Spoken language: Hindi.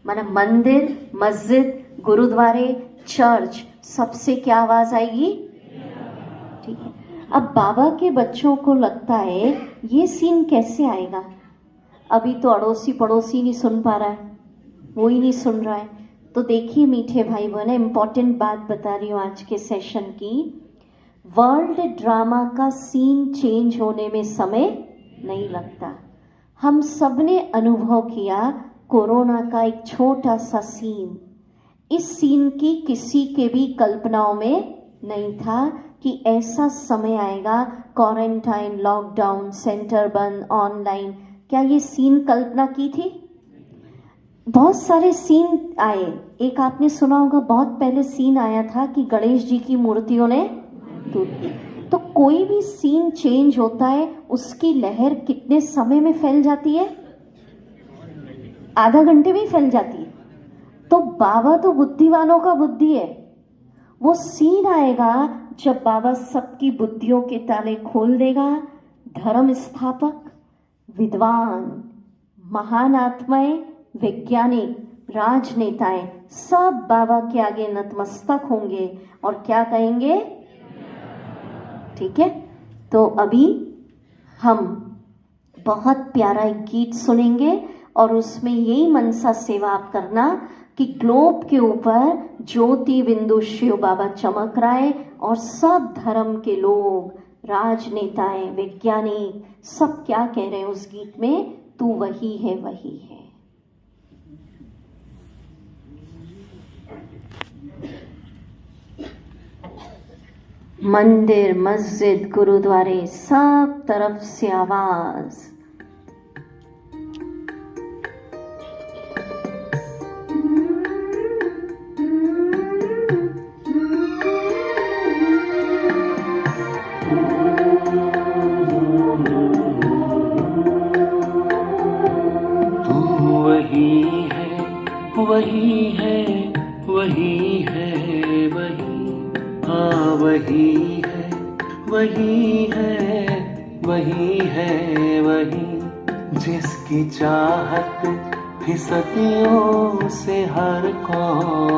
माना मंदिर, मस्जिद, गुरुद्वारे, चर्च, सबसे क्या आवाज आएगी? ठीक है। अब बाबा के बच्चों को लगता है ये सीन कैसे आएगा, अभी तो अड़ोसी पड़ोसी नहीं सुन पा रहा है, वो ही नहीं सुन रहा है। तो देखिए मीठे भाई बहन, इंपॉर्टेंट बात बता रही हूँ आज के सेशन की। वर्ल्ड ड्रामा का सीन चेंज होने में समय नहीं लगता। हम सबने अनुभव किया कोरोना का एक छोटा सा सीन। इस सीन की किसी के भी कल्पनाओं में नहीं था कि ऐसा समय आएगा, क्वारंटाइन, लॉकडाउन, सेंटर बंद, ऑनलाइन। क्या ये सीन कल्पना की थी? बहुत सारे सीन आए। एक आपने सुना होगा, बहुत पहले सीन आया था कि गणेश जी की मूर्तियों ने टूट दी। तो कोई भी सीन चेंज होता है, उसकी लहर कितने समय में फैल जाती है? आधा घंटे में फैल जाती है। तो बाबा तो बुद्धिमानों का बुद्धि है। वो सीन आएगा जब बाबा सबकी बुद्धियों के ताले खोल देगा। धर्म स्थापक, विद्वान, महान आत्माएं, वैज्ञानिक, राजनेताएं सब बाबा के आगे नतमस्तक होंगे और क्या कहेंगे? ठीक है। तो अभी हम बहुत प्यारा एक गीत सुनेंगे और उसमें यही मनसा सेवा आप करना कि ग्लोब के ऊपर ज्योति बिंदु शिव बाबा चमक रहा है और सब धर्म के लोग, राजनेताएं, वैज्ञानिक सब क्या कह रहे हैं उस गीत में? तू वही है, वही है। मंदिर, मस्जिद, गुरुद्वारे, सब तरफ से आवाज। वही है, वही है, वही, हाँ वही है, वही है, वही है, वही जिसकी चाहत थी सदियों से हर कौम